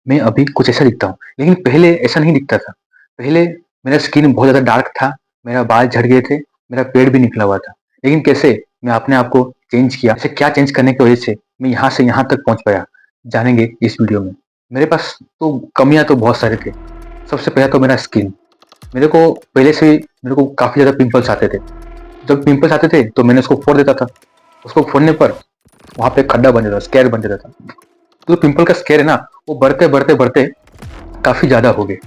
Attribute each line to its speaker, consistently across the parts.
Speaker 1: मैं अभी कुछ ऐसा दिखता हूँ, लेकिन पहले ऐसा नहीं दिखता था। पहले मेरा स्किन बहुत ज़्यादा डार्क था, मेरा बाल झड़ गए थे, मेरा पेट भी निकला हुआ था। लेकिन कैसे मैं अपने आप को चेंज किया, ऐसे क्या चेंज करने की वजह से मैं यहाँ से यहाँ तक पहुँच पाया, जानेंगे इस वीडियो में। मेरे पास तो कमियाँ तो बहुत सारे थे। सबसे पहला तो मेरा स्किन। मेरे को पहले से ही मेरे को काफ़ी ज़्यादा पिंपल्स आते थे। जब पिंपल्स आते थे तो मैंने उसको फोड़ देता था। उसको फोड़ने पर वहाँ पे खड्डा बन जाता था, स्कैर बन जाता था। तो पिंपल का स्कैर है ना, वो बढ़ते, बढ़ते, बढ़ते काफ़ी ज़्यादा हो गए।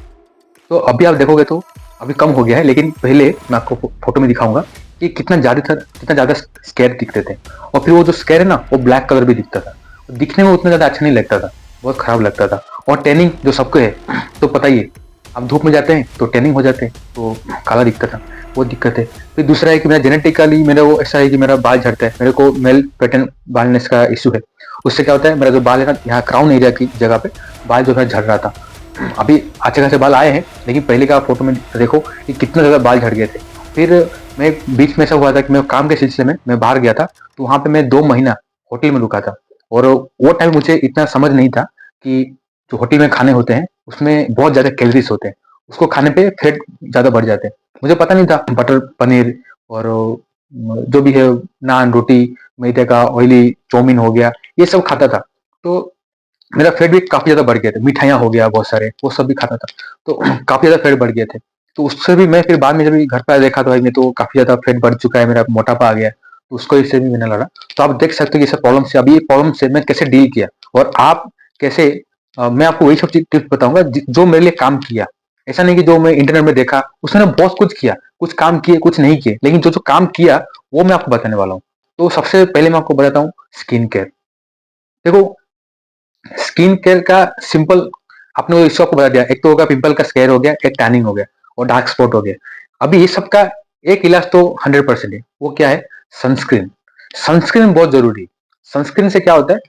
Speaker 1: तो अभी आप देखोगे तो अभी कम हो गया है, लेकिन पहले मैं आपको फोटो में दिखाऊंगा कि कितना ज़्यादा स्कैर दिखते थे। और फिर वो जो स्कैर है ना, वो ब्लैक कलर भी दिखता था। दिखने में उतना ज़्यादा अच्छा नहीं लगता था, बहुत खराब लगता था। और टैनिंग जो सबको है तो पता ही है, आप धूप में जाते हैं तो टैनिंग हो जाते हैं, तो काला दिखता था, वो दिक्कत है। फिर दूसरा है कि मेरा जेनेटिकली मेरा वो ऐसा है कि मेरा बाल झड़ता है। मेरे को मेल पैटर्न बालनेस का इशू है। उससे क्या होता है, मेरा जो बाल है ना, यहाँ क्राउन एरिया की जगह पे बाल जो है झड़ रहा था। अभी अच्छे खासे बाल आए हैं, लेकिन पहले का फोटो में देखो कि कितना ज़्यादा बाल झड़ गए थे। फिर मैं बीच में ऐसा हुआ था कि मैं काम के सिलसिले में मैं बाहर गया था, तो वहाँ पे मैं 2 महीना होटल में रुका था। और वो टाइम मुझे इतना समझ नहीं था कि जो होटल में खाने होते हैं, उसमें बहुत ज़्यादा कैलोरीज़ होते हैं। उसको खाने पे फैट ज़्यादा बढ़ जाते हैं। मुझे पता नहीं था बटर पनीर और जो भी है नान, रोटी, मैदे का ऑयली चाउमीन हो गया, ये सब खाता था। तो मेरा फैट भी काफ़ी ज़्यादा बढ़ गया था। मिठाइयाँ हो गया बहुत सारे, वो सब भी खाता था। तो काफ़ी ज़्यादा फैट बढ़ गए थे। तो उससे भी मैं फिर बाद में जब घर पे आया देखा तो भाई मैं तो काफ़ी ज़्यादा फैट बढ़ चुका है, मेरा मोटापा आ गया है। तो उसको इससे भी मैंने लड़ा। तो आप देख सकते हो कि ये सब प्रॉब्लम से अभी ये प्रॉब्लम से मैं कैसे डील किया और आप कैसे मैं आपको वही सब टिप्स बताऊँगा जो मेरे लिए काम किया। ऐसा नहीं कि जो मैं इंटरनेट में देखा, उसने बहुत कुछ किया। कुछ काम किए, कुछ नहीं किए। लेकिन जो-जो काम किया, वो मैं आपको बताने वाला हूँ। तो सबसे पहले मैं आपको बताता हूँ स्किन केयर। देखो, स्किन केयर का सिंपल आपने वो इश्यू आपको बता दिया। एक तो होगा पिंपल का स्केयर हो गया, एक टैनिंग हो गया और डार्क स्पॉट हो गया। अभी ये सब का एक इलाज तो 100% है। वो क्या है? सनस्क्रीन। सनस्क्रीन बहुत जरूरी है। सनस्क्रीन से क्या होता है,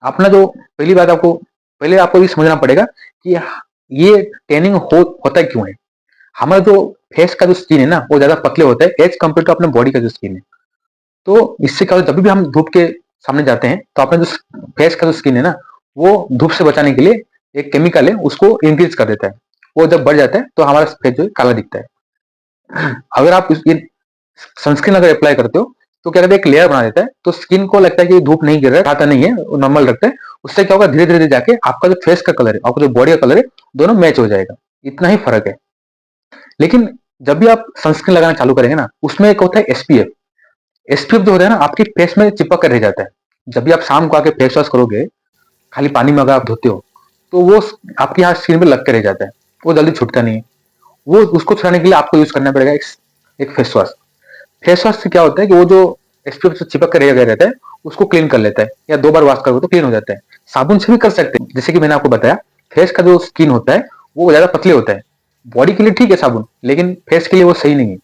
Speaker 1: अपना जो पहली बात आपको पहले आपको ये समझना पड़ेगा कि ये टैनिंग होता क्यों है। हमारा जो फेस का जो स्किन है ना, वो ज्यादा पतले होता है एज कम्पेयर टू अपने बॉडी का जो स्किन है। तो इससे क्या होता है, जब भी हम धूप के सामने जाते हैं तो अपना जो फेस का जो स्किन है ना, वो धूप से बचाने के लिए एक केमिकल है, उसको इंक्रीज कर देता है। वो जब बढ़ जाता है तो हमारा फेस जो है काला दिखता है। अगर आप ये सनस्क्रीन अगर अप्लाई करते हो तो क्या कहते हैं, एक लेयर बना देता है, तो स्किन को लगता है कि धूप नहीं गिर रहा है, खाता नहीं है, नॉर्मल रखता है। उससे क्या होगा, धीरे धीरे जाके आपका जो फेस का कलर है, आपका जो बॉडी का कलर है, दोनों मैच हो जाएगा। इतना ही फर्क है। लेकिन जब भी आप सनस्क्रीन लगाना चालू करेंगे ना, उसमें एक होता है एसपीएफ। एसपीएफ जो होता है ना, आपकी फेस में चिपक कर रह जाता है। जब भी आप शाम को आके फेस वॉश करोगे, खाली पानी में अगर आप धोते हो, तो वो आपके यहाँ स्किन पे लग के रह जाता है। वो जल्दी छूटता नहीं है। वो उसको छुड़ाने के लिए आपको यूज करना पड़ेगा एक फेस वॉश। फेस वॉश से क्या होता है कि वो जो एसपीएफ से चिपक कर रह गया रहता है, उसको क्लीन कर लेता है, या 2 बार वॉश करोगे तो क्लीन हो जाता है। साबुन से भी कर सकते हैं, जैसे कि मैंने आपको बताया। फेस का जो स्किन होता है वो ज्यादा पतले होता है। बॉडी के लिए ठीक है साबुन, लेकिन फेस के लिए वो सही नहीं है।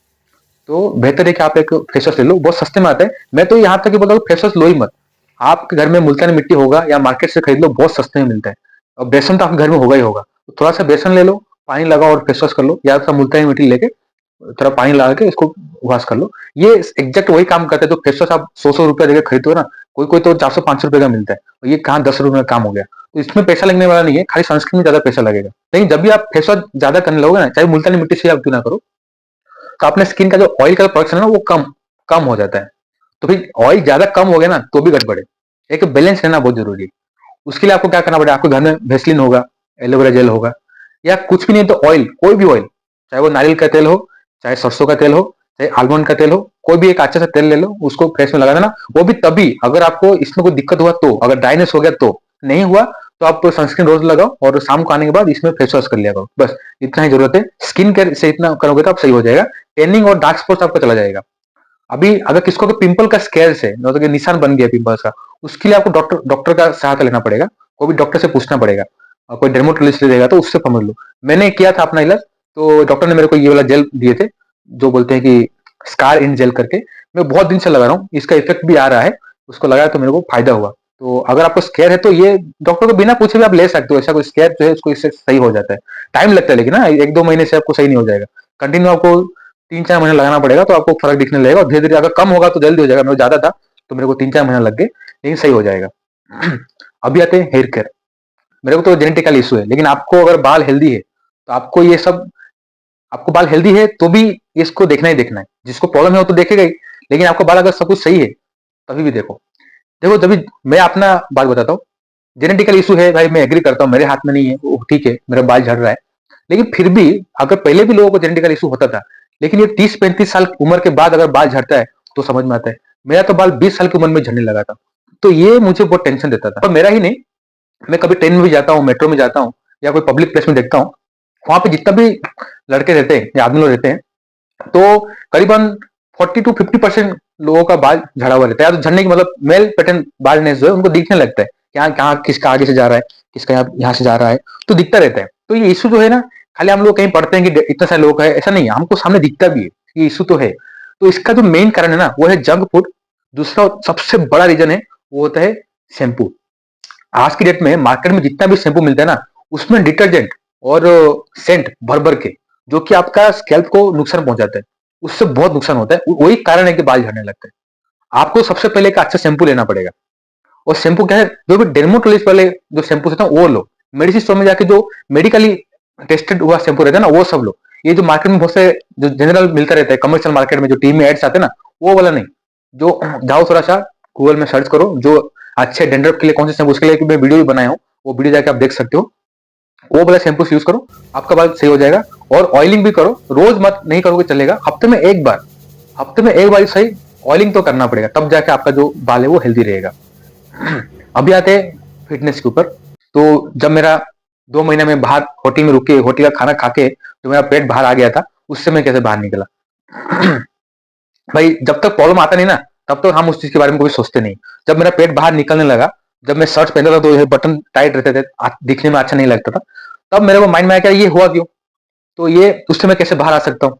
Speaker 1: तो बेहतर है कि आप एक फेस वॉश ले लो, बहुत सस्ते में आता है। मैं तो यहाँ तक कि बोलता हूँ फेस वॉश लो ही मत। आपके घर में मुल्तानी मिट्टी होगा या मार्केट से खरीद लो, बहुत सस्ते में मिलता है। और बेसन तो आपके घर में होगा ही होगा, तो थोड़ा सा बेसन ले लो, पानी लगाओ और फेस वॉश कर लो, या तो मुल्तानी मिट्टी लेके थोड़ा पानी लगा के इसको वॉश कर लो। ये एग्जैक्ट वही काम करता है जो फेस वॉश आप 100-100 रुपया देकर खरीदते हो ना। कोई कोई तो 400-500 रुपए का मिलता है, और ये कहाँ 10 रुपए का काम हो गया। तो इसमें पैसा लगने वाला नहीं है, खाली सनस्क्रीन में ज्यादा पैसा लगेगा। लेकिन जब भी आप फेस वॉश ज्यादा करने लगोगे ना, चाहे मुल्तानी मिट्टी से आप क्यों ना करो, तो अपने स्किन का जो ऑयल का प्रोडक्शन है ना, वो कम कम हो जाता है। तो फिर ऑयल ज्यादा कम हो गया ना, तो भी गड़बड़ है। एक बैलेंस रहना बहुत जरूरी है। उसके लिए आपको क्या करना पड़ेगा, आपको घर में वेस्लिन होगा, एलोवेरा जेल होगा, या कुछ भी नहीं तो ऑयल, कोई भी ऑयल, चाहे वो नारियल का तेल हो, चाहे सरसों का तेल हो, चाहे आलमंड का तेल हो, कोई भी एक अच्छा सा तेल ले लो, उसको फेस में लगा देना। वो भी तभी अगर आपको इसमें कोई दिक्कत हुआ तो, अगर ड्राइनेस हो गया तो। नहीं हुआ तो आप सनस्क्रीन रोज लगाओ, और शाम को आने के बाद इसमें फेस वॉश कर लिया करो। बस इतना ही जरूरत है। स्किन केयर से इतना करोगे तो आप सही हो जाएगा। टैनिंग और डार्क स्पॉट्स आपका चला जाएगा। अभी अगर किसको पिंपल का स्केयर से मतलब कि निशान बन गया पिंपल्स का, उसके लिए आपको डॉक्टर डॉक्टर का सहायता लेना पड़ेगा। कोई भी डॉक्टर से पूछना पड़ेगा, और कोई डर्मेटोलॉजिस्ट देगा तो उससे समझ लो। मैंने किया था अपना इलाज, तो डॉक्टर ने मेरे को ये वाला जेल दिए थे, जो बोलते हैं कि स्कार इन जेल करके। मैं बहुत दिन से लगा रहा हूँ, इसका इफेक्ट भी आ रहा है। उसको लगाया तो मेरे को फायदा हुआ। तो अगर आपको स्केयर है तो ये डॉक्टर को बिना पूछे भी आप ले सकते हो। ऐसा कोई स्केयर जो है उसको इससे सही हो जाता है। टाइम लगता है, लेकिन ना 1-2 महीने से आपको सही नहीं हो जाएगा। कंटिन्यू आपको 3-4 महीने लगाना पड़ेगा, तो आपको फर्क दिखने लगेगा। और धीरे धीरे अगर कम होगा तो जल्दी हो जाएगा। मेरे ज्यादा था तो मेरे को 3-4 महीना लग गए, लेकिन सही हो जाएगा। अभी आते हैं हेयर केयर। मेरे को तो जेनेटिकल इशू है, लेकिन आपको अगर बाल हेल्दी है तो आपको ये सब, आपको बाल हेल्दी है तो भी इसको देखना ही देखना है। जिसको प्रॉब्लम है वो तो देखेगा ही, लेकिन आपको बाल अगर सब कुछ सही है तभी भी देखो। देखो जब भी मैं अपना बात बताता हूँ, जेनेटिकल इशू है भाई, मैं एग्री करता हूँ, मेरे हाथ में नहीं है वो, ठीक है, मेरा बाल झड़ रहा है, लेकिन फिर भी अगर पहले भी लोगों को जेनेटिकल इशू होता था, लेकिन ये 30-35 साल उम्र के बाद अगर बाल झड़ता है तो समझ में आता है। मेरा तो बाल 20 साल की उम्र में झड़ने लगा था, तो ये मुझे बहुत टेंशन देता था। और मेरा ही नहीं, मैं कभी ट्रेन में भी जाता हूँ, मेट्रो में जाता हूँ, या कोई पब्लिक प्लेस में देखता हूँ, वहां पे जितना भी लड़के रहते हैं या आदमी लोग रहते हैं, तो करीबन 40 to 50% लोगों का बाल झड़ा हुआ रहता है, या तो झड़ने की मतलब मेल पैटर्न बालनेस जो है उनको दिखने लगता है, क्या कहाँ किसका आगे से जा रहा है, किसका यहाँ से जा रहा है, तो दिखता रहता है। तो ये इशू जो है ना, खाली हम लोग कहीं पढ़ते हैं कि इतने सारे लोग है, ऐसा नहीं है, हमको सामने दिखता भी है, ये इशू तो है। तो इसका जो मेन कारण है ना वो है जंक फूड। दूसरा सबसे बड़ा रीजन है वो होता है शैम्पू। आज की डेट में मार्केट में जितना भी शैम्पू मिलता है ना, उसमें डिटर्जेंट और सेंट भर भर के, जो कि आपका स्कैल्प को नुकसान पहुंचाता है, उससे बहुत नुकसान होता है। वही कारण है कि बाल झड़ने लगते हैं। आपको सबसे पहले एक अच्छा शैम्पू लेना पड़ेगा, और शैम्पू क्या है, जो भी डेर्मोटोलॉजिस्ट वाले जो शैम्पू होते हैं वो लो। मेडिसिन स्टोर में जाके जो मेडिकली टेस्टेड हुआ शैम्पू रहता है ना वो सब लो। ये जो मार्केट में बहुत से जो जनरल मिलता रहता है कमर्शियल मार्केट में, जो टीवी में एड्स आते हैं ना, वो वाला नहीं। जो जाओ थोड़ा सा गूगल में सर्च करो, जो अच्छे डेंड्रफ के लिए कौन से शैम्पू, उसके लिए मैं वीडियो भी बनाया हूँ, वो वीडियो जाके आप देख सकते हो। वो वाला शैम्पू यूज करो, आपका बाल सही हो जाएगा। और ऑयलिंग भी करो, रोज मत नहीं करोगे चलेगा, हफ्ते में एक बार, हफ्ते में एक बार सही ऑयलिंग तो करना पड़ेगा, तब जाके आपका जो बाल है वो हेल्दी रहेगा। अभी आते हैं फिटनेस के ऊपर। तो जब मेरा 2 महीना में बाहर होटल में रुके, होटल का खाना खा के जो मेरा पेट बाहर आ गया था, उससे मैं कैसे बाहर निकला। भाई जब तक प्रॉब्लम आता नहीं ना, तब तक हम उस चीज के बारे में कभी सोचते नहीं। जब मेरा पेट बाहर निकलने लगा, जब मैं शर्ट पहनता था तो ये बटन टाइट रहते थे, दिखने में अच्छा नहीं लगता था, तब मेरे को माइंड में आया कि ये हुआ क्यों, तो ये उससे मैं कैसे बाहर आ सकता हूँ।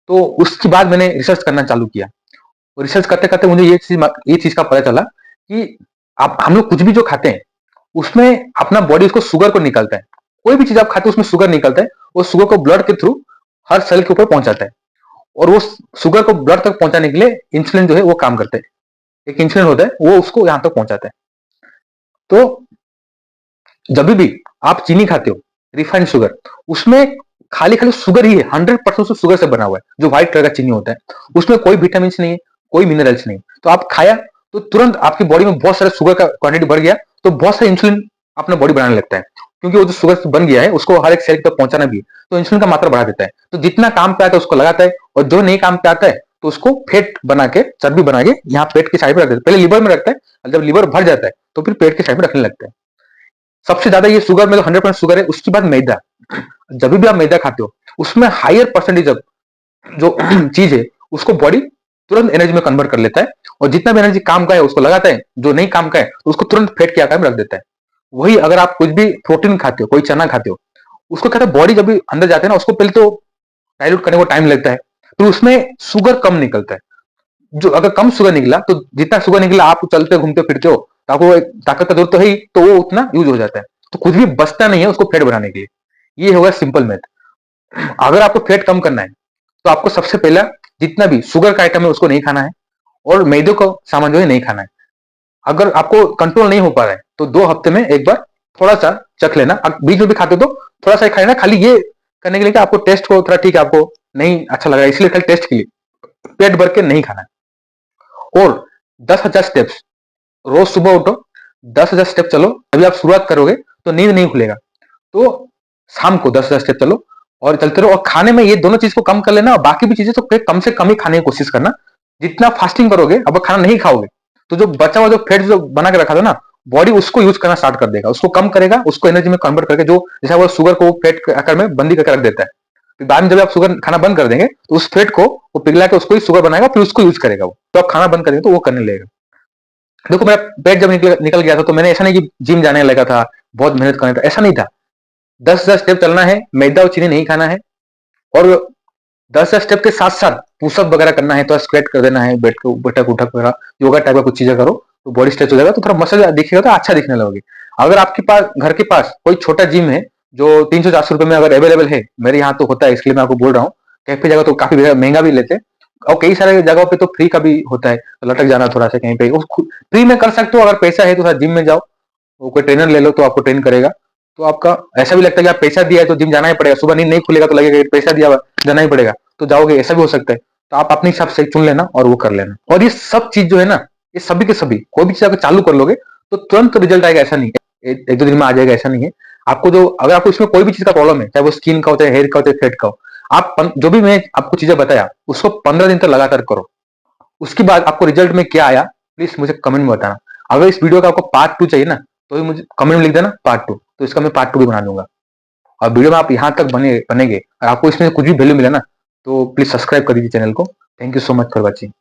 Speaker 1: तो उसके बाद मैंने रिसर्च करना चालू किया, और रिसर्च करते करते मुझे ये चीज का पता चला कि आप हम लोग कुछ भी जो खाते हैं उसमें अपना बॉडी उसको शुगर को निकलता है। कोई भी चीज आप खाते हो उसमें शुगर निकलता है, और शुगर को ब्लड के थ्रू हर सेल के ऊपर पहुंचाता है, और वो शुगर को ब्लड तक पहुंचाने के लिए इंसुलिन जो है वो काम करता है। एक इंसुलिन होता है वो उसको यहां तक पहुंचाता है। तो जब भी आप चीनी खाते हो, रिफाइंड शुगर, उसमें खाली खाली शुगर ही है, 100% शुगर से बना हुआ है, जो व्हाइट कलर का चीनी होता है, उसमें कोई विटामिन नहीं है, कोई मिनरल्स नहीं। तो आप खाया तो तुरंत आपकी बॉडी में बहुत सारे शुगर का क्वांटिटी बढ़ गया, तो बहुत सारे इंसुलिन अपना बॉडी बनाने लगता है, क्योंकि वो जो शुगर बन गया है उसको हर एक सेल तक पहुंचाना भी है, तो इंसुलिन का मात्रा बढ़ा देता है। तो जितना काम पे आता है उसको लगाता है, और जो नहीं काम पे आता है तो उसको फैट बना के, चर्बी बना के यहाँ पेट की साइड में रख देता है। पहले लिवर में रखता है, और जब लिवर भर जाता है तो फिर पेट की साइड में रखने लगता है। सबसे ज्यादा ये शुगर में तो 100% शुगर है। उसके बाद मैदा, जब भी आप मैदा खाते हो उसमें हायर परसेंटेज जो चीज है उसको बॉडी तुरंत एनर्जी में कन्वर्ट कर लेता है, और जितना भी एनर्जी काम का है उसको लगाता है, जो नहीं काम का है तो उसको तुरंत फैट के आकार में रख देता है। वही अगर आप कुछ भी प्रोटीन खाते हो, कोई चना खाते हो, उसको कहते हैं बॉडी जब भी अंदर जाते हैं ना, उसको पहले तो डाइल्यूट करने को टाइम लगता है, फिर उसमें शुगर कम निकलता है। जो अगर कम शुगर निकला तो जितना शुगर निकला आप चलते घूमते फिरते हो, तो आपको ताकत का जरूरत तो है ही, तो वो उतना यूज हो जाता है, तो कुछ भी बचता नहीं है उसको फैट बनाने के लिए। ये होगा सिंपल मैथ। अगर आपको फैट कम करना है तो आपको सबसे पहला जितना भी शुगर का आइटम है उसको नहीं खाना है, और मैदे का सामान जो है नहीं खाना है। अगर आपको कंट्रोल नहीं हो पा रहा है तो 2 हफ्ते में एक बार थोड़ा सा चख लेना। बीच में भी खाते हो तो थोड़ा सा खा लेना, खाली ये करने के लिए कि आपको टेस्ट को थोड़ा ठीक है, आपको नहीं अच्छा लग रहा है इसलिए खाली टेस्ट के लिए, पेट भर के नहीं खाना है। और 10,000 स्टेप्स रोज सुबह उठो, 10,000 स्टेप चलो, अभी आप शुरुआत करोगे तो नींद नहीं खुलेगा। तो शाम को 10,000 स्टेप चलो और चलते रहो, और खाने में ये दोनों चीज को कम कर लेना, और बाकी भी चीजें तो कम से कम ही खाने की कोशिश करना। जितना फास्टिंग करोगे, अब खाना नहीं खाओगे तो जो बचा हुआ जो फैट जो बना के रखा था ना, बॉडी उसको यूज करना स्टार्ट कर देगा, उसको कम करेगा, उसको एनर्जी में कन्वर्ट करके, जो जैसा वो शुगर को फैट के आकार में बंदी करके रख देता है, फिर बाद में जब आप शुगर खाना बंद कर देंगे तो उस फैट को वो पिघला के उसको ही शुगर बनाएगा, फिर उसको यूज करेगा वो, तो आप खाना बंद करेंगे तो वो करने लगेगा। देखो मेरा पेट जब निकल गया था तो मैंने ऐसा नहीं कि जिम जाने लगा था, बहुत मेहनत करना था, ऐसा नहीं था। 10,000 स्टेप चलना है, मैदा और चीनी नहीं खाना है, और 10,000 स्टेप के साथ साथ पुशअप वगैरह करना है, तो स्क्वेट कर देना है, बैठक उठक वगैरह योगा टाइप का कुछ चीजें करो, तो बॉडी स्ट्रेच हो जाएगा, तो थोड़ा मसल दिखेगा तो अच्छा दिखने लगोगे। अगर आपके पास घर के पास कोई छोटा जिम है जो 300-400 रुपए में अगर अवेलेबल है, मेरे यहाँ तो होता है इसलिए मैं आपको बोल रहा हूँ, कैफे जगह तो काफी महंगा भी लेते हैं, और कई सारे जगहों पे तो फ्री का भी होता है, तो लटक जाना थोड़ा सा कहीं पे फ्री में कर सकते हो। अगर पैसा है तो जिम में जाओ, वो कोई ट्रेनर ले लो तो आपको ट्रेन करेगा, तो आपका ऐसा भी लगता है कि आप पैसा दिया है तो जिम जाना ही पड़ेगा, सुबह नींद नहीं खुलेगा तो लगेगा कि पैसा दिया हुआ जाना ही पड़ेगा, तो जाओगे, ऐसा भी हो सकता है। तो आप अपने हिसाब से चुन लेना और वो कर लेना। और ये सब चीज जो है ना, ये सभी के सभी कोई भी चीज अगर चालू कर लोगे तो तुरंत रिजल्ट आएगा, ऐसा नहीं है, एक दो दिन में आ जाएगा, ऐसा नहीं है। आपको जो, अगर आपको इसमें कोई भी चीज का प्रॉब्लम है, चाहे वो स्किन का हो, चाहे हेयर का हो, चाहे फेट का हो, आप जो भी मैं आपको चीजें बताया उसको 15 दिन तक लगातार करो। उसके बाद आपको रिजल्ट में क्या आया, प्लीज मुझे कमेंट में बताना। अगर इस वीडियो का आपको पार्ट 2 चाहिए ना, तो भी मुझे कमेंट में लिख देना पार्ट 2, तो इसका मैं पार्ट 2 भी बना दूंगा। और वीडियो में आप यहाँ तक बनेंगे और आपको इसमें कुछ भी वैल्यू मिला ना, तो प्लीज सब्सक्राइब कर दीजिए चैनल को। Thank you so much for watching.